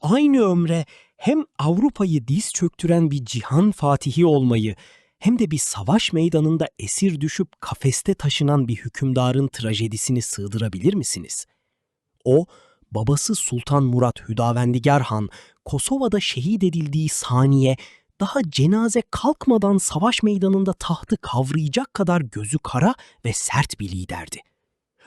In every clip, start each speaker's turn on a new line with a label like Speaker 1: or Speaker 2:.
Speaker 1: aynı ömre hem Avrupa'yı diz çöktüren bir cihan fatihi olmayı hem de bir savaş meydanında esir düşüp kafeste taşınan bir hükümdarın trajedisini sığdırabilir misiniz? O, babası Sultan Murat Hüdavendigar Han, Kosova'da şehit edildiği saniye, daha cenaze kalkmadan savaş meydanında tahtı kavrayacak kadar gözü kara ve sert bir liderdi.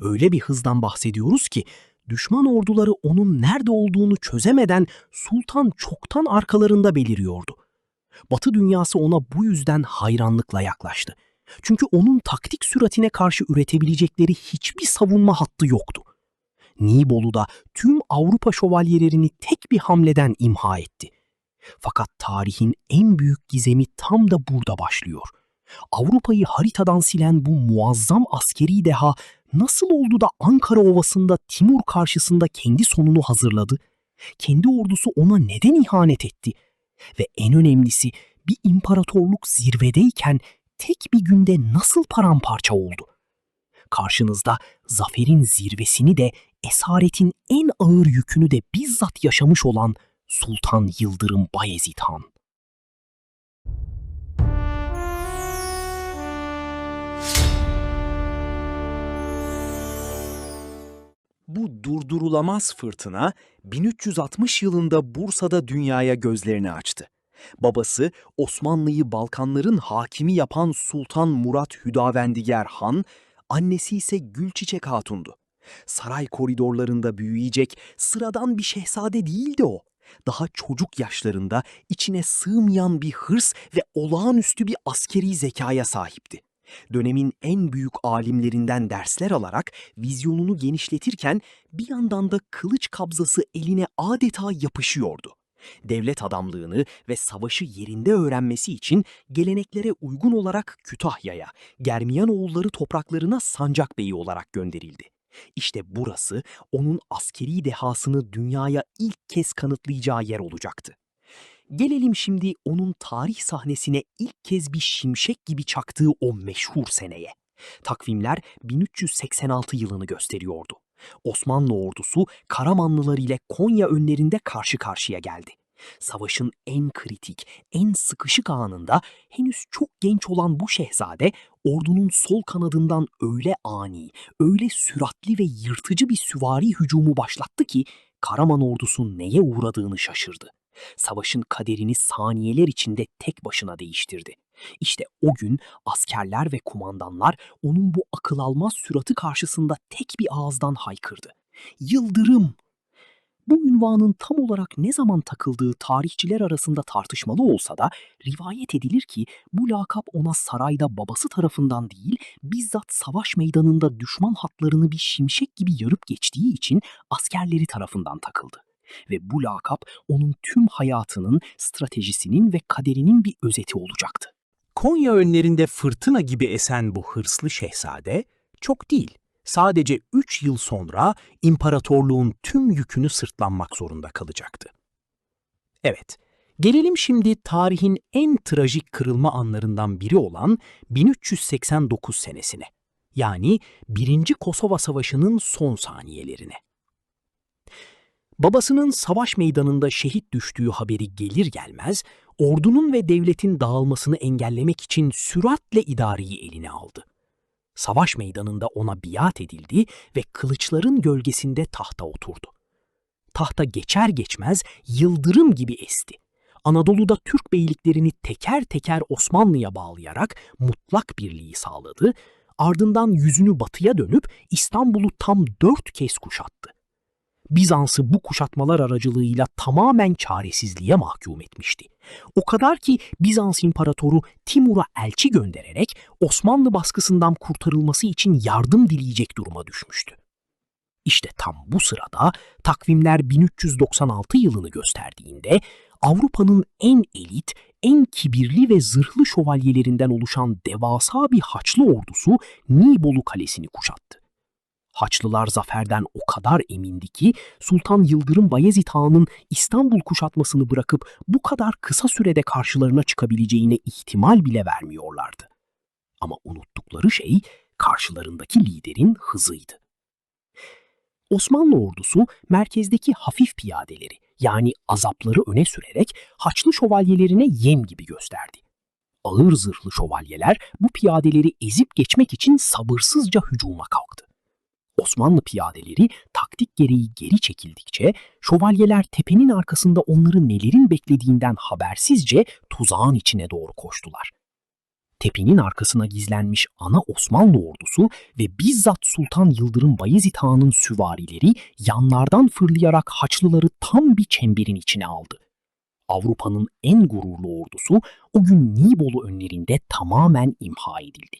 Speaker 1: Öyle bir hızdan bahsediyoruz ki, düşman orduları onun nerede olduğunu çözemeden sultan çoktan arkalarında beliriyordu. Batı dünyası ona bu yüzden hayranlıkla yaklaştı. Çünkü onun taktik süratine karşı üretebilecekleri hiçbir savunma hattı yoktu. Nibolu'da tüm Avrupa şövalyelerini tek bir hamleden imha etti. Fakat tarihin en büyük gizemi tam da burada başlıyor. Avrupa'yı haritadan silen bu muazzam askeri deha nasıl oldu da Ankara Ovası'nda Timur karşısında kendi sonunu hazırladı? Kendi ordusu ona neden ihanet etti? Ve en önemlisi, bir imparatorluk zirvedeyken tek bir günde nasıl paramparça oldu? Karşınızda zaferin zirvesini de esaretin en ağır yükünü de bizzat yaşamış olan Sultan Yıldırım Bayezid Han.
Speaker 2: Bu durdurulamaz fırtına 1360 yılında Bursa'da dünyaya gözlerini açtı. Babası Osmanlı'yı Balkanların hakimi yapan Sultan Murat Hüdavendigar Han, annesi ise Gülçiçek Hatun'du. Saray koridorlarında büyüyecek sıradan bir şehzade değildi o. Daha çocuk yaşlarında içine sığmayan bir hırs ve olağanüstü bir askeri zekaya sahipti. Dönemin en büyük alimlerinden dersler alarak vizyonunu genişletirken bir yandan da kılıç kabzası eline adeta yapışıyordu. Devlet adamlığını ve savaşı yerinde öğrenmesi için geleneklere uygun olarak Kütahya'ya, Germiyanoğulları topraklarına Sancakbeyi olarak gönderildi. İşte burası onun askeri dehasını dünyaya ilk kez kanıtlayacağı yer olacaktı. Gelelim şimdi onun tarih sahnesine ilk kez bir şimşek gibi çaktığı o meşhur seneye. Takvimler 1386 yılını gösteriyordu. Osmanlı ordusu Karamanlılar ile Konya önlerinde karşı karşıya geldi. Savaşın en kritik, en sıkışık anında henüz çok genç olan bu şehzade ordunun sol kanadından öyle ani, öyle süratli ve yırtıcı bir süvari hücumu başlattı ki Karaman ordusu neye uğradığını şaşırdı. Savaşın kaderini saniyeler içinde tek başına değiştirdi. İşte o gün askerler ve kumandanlar onun bu akıl almaz süratı karşısında tek bir ağızdan haykırdı. Yıldırım! Bu ünvanın tam olarak ne zaman takıldığı tarihçiler arasında tartışmalı olsa da rivayet edilir ki bu lakap ona sarayda babası tarafından değil, bizzat savaş meydanında düşman hatlarını bir şimşek gibi yarıp geçtiği için askerleri tarafından takıldı. Ve bu lakap onun tüm hayatının, stratejisinin ve kaderinin bir özeti olacaktı.
Speaker 1: Konya önlerinde fırtına gibi esen bu hırslı şehzade çok değil, sadece 3 yıl sonra imparatorluğun tüm yükünü sırtlanmak zorunda kalacaktı. Evet, gelelim şimdi tarihin en trajik kırılma anlarından biri olan 1389 senesine. Yani 1. Kosova Savaşı'nın son saniyelerine. Babasının savaş meydanında şehit düştüğü haberi gelir gelmez, ordunun ve devletin dağılmasını engellemek için süratle idareyi eline aldı. Savaş meydanında ona biat edildi ve kılıçların gölgesinde tahta oturdu. Tahta geçer geçmez yıldırım gibi esti. Anadolu'da Türk beyliklerini teker teker Osmanlı'ya bağlayarak mutlak birliği sağladı, ardından yüzünü batıya dönüp İstanbul'u tam 4 kez kuşattı. Bizans'ı bu kuşatmalar aracılığıyla tamamen çaresizliğe mahkum etmişti. O kadar ki Bizans İmparatoru Timur'a elçi göndererek Osmanlı baskısından kurtarılması için yardım dileyecek duruma düşmüştü. İşte tam bu sırada takvimler 1396 yılını gösterdiğinde Avrupa'nın en elit, en kibirli ve zırhlı şövalyelerinden oluşan devasa bir Haçlı ordusu Nibolu Kalesi'ni kuşattı. Haçlılar zaferden o kadar emindi ki Sultan Yıldırım Bayezid Han'ın İstanbul kuşatmasını bırakıp bu kadar kısa sürede karşılarına çıkabileceğine ihtimal bile vermiyorlardı. Ama unuttukları şey karşılarındaki liderin hızıydı. Osmanlı ordusu merkezdeki hafif piyadeleri, Yani azapları öne sürerek Haçlı şövalyelerine yem gibi gösterdi. Ağır zırhlı şövalyeler bu piyadeleri ezip geçmek için sabırsızca hücuma kalktı. Osmanlı piyadeleri taktik gereği geri çekildikçe şövalyeler tepenin arkasında onları nelerin beklediğinden habersizce tuzağın içine doğru koştular. Tepenin arkasına gizlenmiş ana Osmanlı ordusu ve bizzat Sultan Yıldırım Bayezid Han'ın süvarileri yanlardan fırlayarak Haçlıları tam bir çemberin içine aldı. Avrupa'nın en gururlu ordusu o gün Nibolu önlerinde tamamen imha edildi.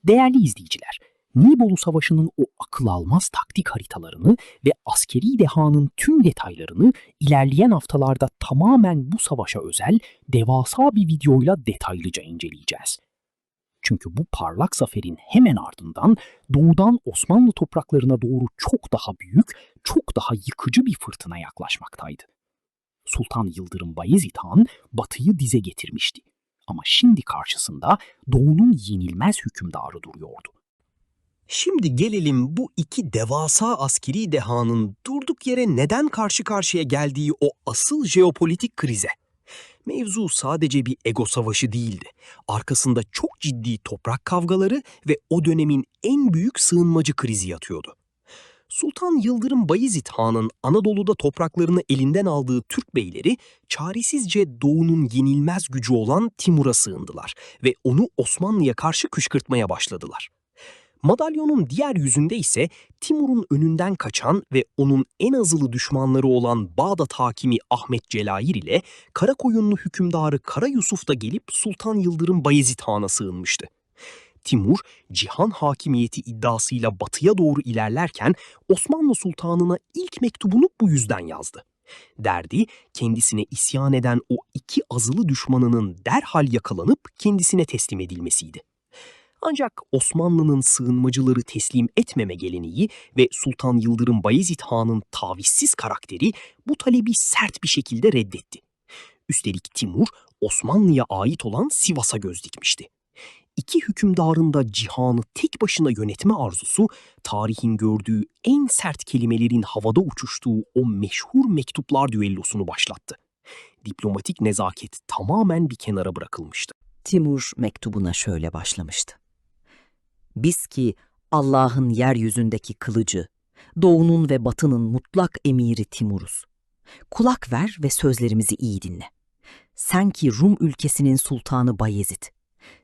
Speaker 1: Değerli izleyiciler, Nibolu Savaşı'nın o akıl almaz taktik haritalarını ve askeri dehanın tüm detaylarını ilerleyen haftalarda tamamen bu savaşa özel devasa bir videoyla detaylıca inceleyeceğiz. Çünkü bu parlak zaferin hemen ardından doğudan Osmanlı topraklarına doğru çok daha büyük, çok daha yıkıcı bir fırtına yaklaşmaktaydı. Sultan Yıldırım Bayezid Han batıyı dize getirmişti. Ama şimdi karşısında doğunun yenilmez hükümdarı duruyordu.
Speaker 2: Şimdi gelelim bu iki devasa askeri dehanın durduk yere neden karşı karşıya geldiği o asıl jeopolitik krize. Mevzu sadece bir ego savaşı değildi. Arkasında çok ciddi toprak kavgaları ve o dönemin en büyük sığınmacı krizi yatıyordu. Sultan Yıldırım Bayezid Han'ın Anadolu'da topraklarını elinden aldığı Türk beyleri çaresizce doğunun yenilmez gücü olan Timur'a sığındılar ve onu Osmanlı'ya karşı kışkırtmaya başladılar. Madalyonun diğer yüzünde ise Timur'un önünden kaçan ve onun en azılı düşmanları olan Bağdat hakimi Ahmet Celayir ile Karakoyunlu hükümdarı Kara Yusuf da gelip Sultan Yıldırım Bayezid Han'a sığınmıştı. Timur, cihan hakimiyeti iddiasıyla batıya doğru ilerlerken Osmanlı Sultanı'na ilk mektubunu bu yüzden yazdı. Derdi, kendisine isyan eden o iki azılı düşmanının derhal yakalanıp kendisine teslim edilmesiydi. Ancak Osmanlı'nın sığınmacıları teslim etmeme geleneği ve Sultan Yıldırım Bayezid Han'ın tavizsiz karakteri bu talebi sert bir şekilde reddetti. Üstelik Timur, Osmanlı'ya ait olan Sivas'a göz dikmişti. İki hükümdarın da cihanı tek başına yönetme arzusu, tarihin gördüğü en sert kelimelerin havada uçuştuğu o meşhur mektuplar düellosunu başlattı. Diplomatik nezaket tamamen bir kenara bırakılmıştı.
Speaker 3: Timur mektubuna şöyle başlamıştı. Biz ki Allah'ın yeryüzündeki kılıcı, doğunun ve batının mutlak emiri Timur'uz. Kulak ver ve sözlerimizi iyi dinle. Sen ki Rum ülkesinin sultanı Bayezid,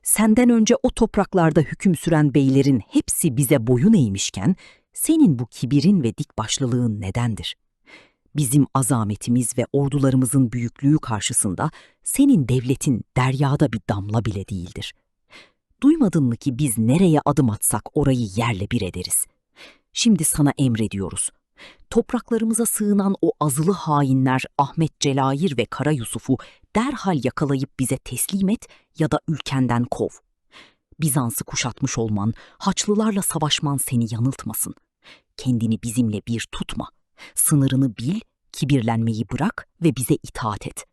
Speaker 3: senden önce o topraklarda hüküm süren beylerin hepsi bize boyun eğmişken, senin bu kibirin ve dikbaşlılığın nedendir? Bizim azametimiz ve ordularımızın büyüklüğü karşısında senin devletin deryada bir damla bile değildir. Duymadın mı ki biz nereye adım atsak orayı yerle bir ederiz? Şimdi sana emrediyoruz. Topraklarımıza sığınan o azılı hainler Ahmet Celayir ve Kara Yusuf'u derhal yakalayıp bize teslim et ya da ülkenden kov. Bizans'ı kuşatmış olman, Haçlılarla savaşman seni yanıltmasın. Kendini bizimle bir tutma. Sınırını bil, kibirlenmeyi bırak ve bize itaat et.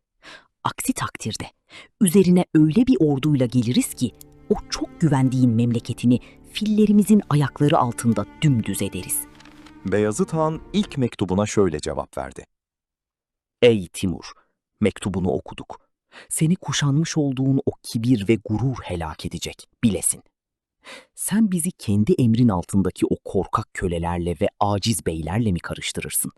Speaker 3: Aksi takdirde üzerine öyle bir orduyla geliriz ki o çok güvendiğin memleketini fillerimizin ayakları altında dümdüz ederiz.
Speaker 4: Beyazıt Han ilk mektubuna şöyle cevap verdi.
Speaker 1: Ey Timur, mektubunu okuduk. Seni kuşanmış olduğun o kibir ve gurur helak edecek, bilesin. Sen bizi kendi emrin altındaki o korkak kölelerle ve aciz beylerle mi karıştırırsın?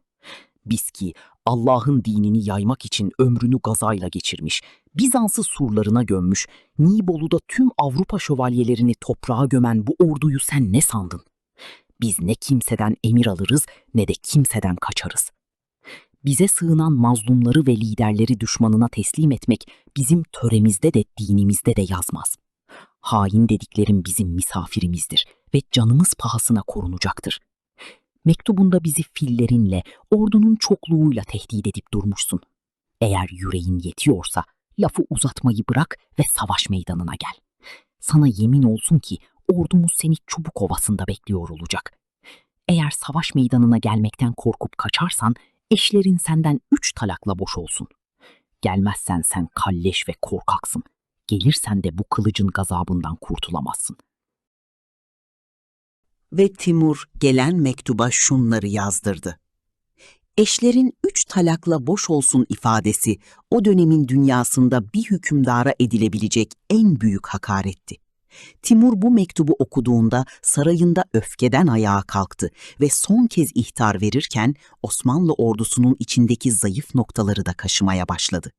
Speaker 1: Biz ki Allah'ın dinini yaymak için ömrünü gazayla geçirmiş, Bizans'ı surlarına gömmüş, Nibolu'da tüm Avrupa şövalyelerini toprağa gömen bu orduyu sen ne sandın? Biz ne kimseden emir alırız ne de kimseden kaçarız. Bize sığınan mazlumları ve liderleri düşmanına teslim etmek bizim töremizde de dinimizde de yazmaz. Hain dediklerim bizim misafirimizdir ve canımız pahasına korunacaktır. Mektubunda bizi fillerinle, ordunun çokluğuyla tehdit edip durmuşsun. Eğer yüreğin yetiyorsa lafı uzatmayı bırak ve savaş meydanına gel. Sana yemin olsun ki ordumuz seni Çubuk Ovası'nda bekliyor olacak. Eğer savaş meydanına gelmekten korkup kaçarsan eşlerin senden 3 talakla boş olsun. Gelmezsen sen kalleş ve korkaksın. Gelirsen de bu kılıcın gazabından kurtulamazsın.
Speaker 3: Ve Timur gelen mektuba şunları yazdırdı. Eşlerin 3 talakla boş olsun ifadesi o dönemin dünyasında bir hükümdara edilebilecek en büyük hakaretti. Timur bu mektubu okuduğunda sarayında öfkeden ayağa kalktı ve son kez ihtar verirken Osmanlı ordusunun içindeki zayıf noktaları da kaşımaya başladı.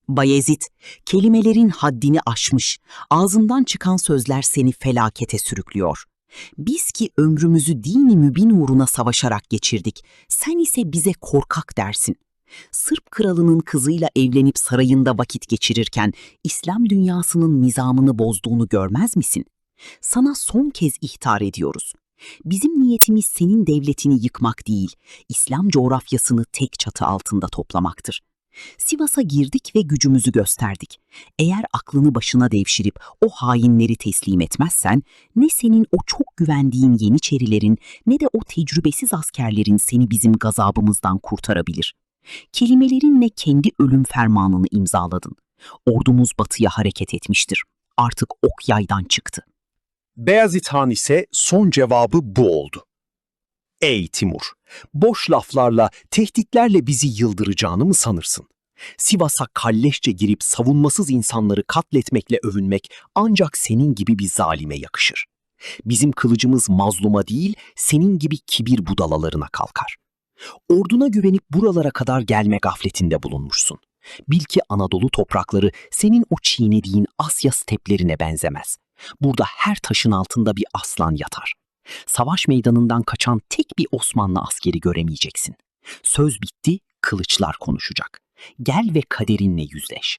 Speaker 3: Bayezid, kelimelerin haddini aşmış, ağzından çıkan sözler seni felakete sürüklüyor. Biz ki ömrümüzü dini mübin uğruna savaşarak geçirdik, sen ise bize korkak dersin. Sırp kralının kızıyla evlenip sarayında vakit geçirirken İslam dünyasının nizamını bozduğunu görmez misin? Sana son kez ihtar ediyoruz. Bizim niyetimiz senin devletini yıkmak değil, İslam coğrafyasını tek çatı altında toplamaktır. Sivas'a girdik ve gücümüzü gösterdik. Eğer aklını başına devşirip o hainleri teslim etmezsen, ne senin o çok güvendiğin Yeniçerilerin ne de o tecrübesiz askerlerin seni bizim gazabımızdan kurtarabilir. Kelimelerinle kendi ölüm fermanını imzaladın. Ordumuz batıya hareket etmiştir. Artık ok yaydan çıktı.
Speaker 2: Beyazıt Han ise son cevabı bu oldu. Ey Timur, boş laflarla, tehditlerle bizi yıldıracağını mı sanırsın? Sivas'a kalleşçe girip savunmasız insanları katletmekle övünmek ancak senin gibi bir zalime yakışır. Bizim kılıcımız mazluma değil, senin gibi kibir budalalarına kalkar. Orduna güvenip buralara kadar gelme gafletinde bulunmuşsun. Bil ki Anadolu toprakları senin o çiğnediğin Asya steplerine benzemez. Burada her taşın altında bir aslan yatar. Savaş meydanından kaçan tek bir Osmanlı askeri göremeyeceksin. Söz bitti, kılıçlar konuşacak. Gel ve kaderinle yüzleş.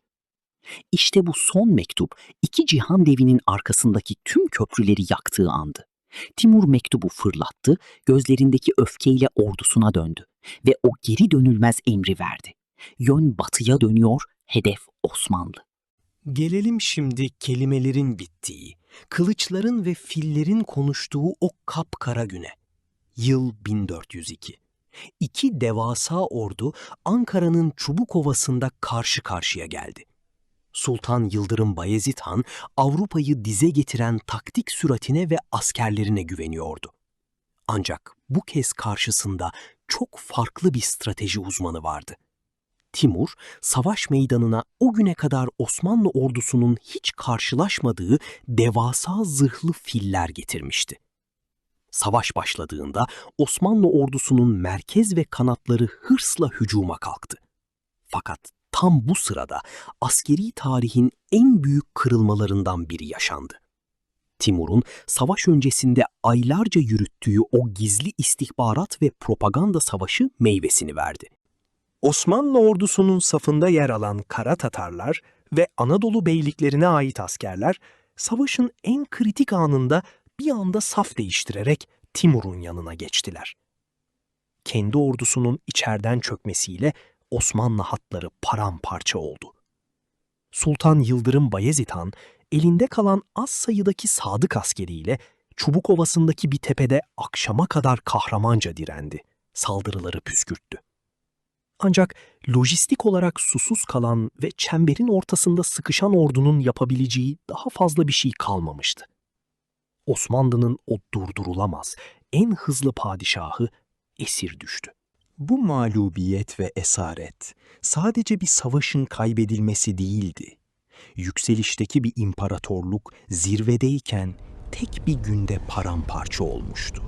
Speaker 2: İşte bu son mektup, iki cihan devinin arkasındaki tüm köprüleri yaktığı andı. Timur mektubu fırlattı, gözlerindeki öfkeyle ordusuna döndü ve o geri dönülmez emri verdi. Yön batıya dönüyor, hedef Osmanlı.
Speaker 1: Gelelim şimdi kelimelerin bittiği, kılıçların ve fillerin konuştuğu o kapkara güne. Yıl 1402. İki devasa ordu Ankara'nın Çubukovası'nda karşı karşıya geldi. Sultan Yıldırım Bayezid Han, Avrupa'yı dize getiren taktik süratine ve askerlerine güveniyordu. Ancak bu kez karşısında çok farklı bir strateji uzmanı vardı. Timur, savaş meydanına o güne kadar Osmanlı ordusunun hiç karşılaşmadığı devasa zırhlı filler getirmişti. Savaş başladığında Osmanlı ordusunun merkez ve kanatları hırsla hücuma kalktı. Fakat tam bu sırada askeri tarihin en büyük kırılmalarından biri yaşandı. Timur'un savaş öncesinde aylarca yürüttüğü o gizli istihbarat ve propaganda savaşı meyvesini verdi. Osmanlı ordusunun safında yer alan Kara Tatarlar ve Anadolu beyliklerine ait askerler, savaşın en kritik anında bir anda saf değiştirerek Timur'un yanına geçtiler. Kendi ordusunun içeriden çökmesiyle Osmanlı hatları paramparça oldu. Sultan Yıldırım Bayezid Han, elinde kalan az sayıdaki sadık askeriyle Çubukovası'ndaki bir tepede akşama kadar kahramanca direndi, saldırıları püskürttü. Ancak lojistik olarak susuz kalan ve çemberin ortasında sıkışan ordunun yapabileceği daha fazla bir şey kalmamıştı. Osmanlı'nın o durdurulamaz, en hızlı padişahı esir düştü. Bu mağlubiyet ve esaret sadece bir savaşın kaybedilmesi değildi. Yükselişteki bir imparatorluk zirvedeyken tek bir günde paramparça olmuştu.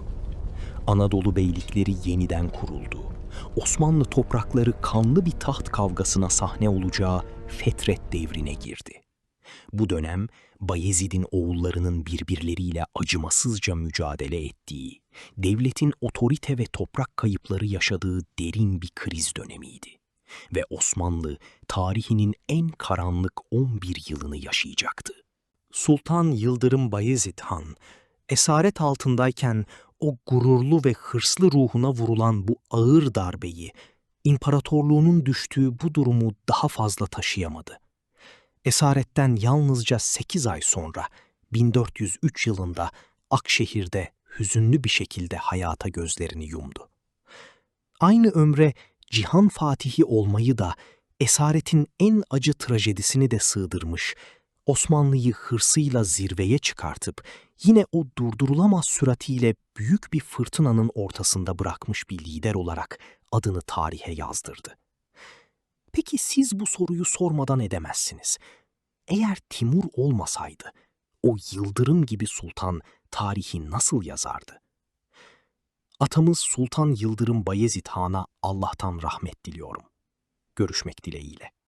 Speaker 1: Anadolu beylikleri yeniden kuruldu. Osmanlı toprakları kanlı bir taht kavgasına sahne olacağı Fetret devrine girdi. Bu dönem Bayezid'in oğullarının birbirleriyle acımasızca mücadele ettiği, devletin otorite ve toprak kayıpları yaşadığı derin bir kriz dönemiydi. Ve Osmanlı tarihinin en karanlık 11 yılını yaşayacaktı. Sultan Yıldırım Bayezid Han, esaret altındayken o gururlu ve hırslı ruhuna vurulan bu ağır darbeyi, imparatorluğunun düştüğü bu durumu daha fazla taşıyamadı. Esaretten yalnızca 8 ay sonra 1403 yılında Akşehir'de hüzünlü bir şekilde hayata gözlerini yumdu. Aynı ömre cihan fatihi olmayı da esaretin en acı trajedisini de sığdırmış, Osmanlı'yı hırsıyla zirveye çıkartıp yine o durdurulamaz süratiyle büyük bir fırtınanın ortasında bırakmış bir lider olarak adını tarihe yazdırdı. Peki siz bu soruyu sormadan edemezsiniz. Eğer Timur olmasaydı, o yıldırım gibi sultan tarihi nasıl yazardı? Atamız Sultan Yıldırım Bayezid Han'a Allah'tan rahmet diliyorum. Görüşmek dileğiyle.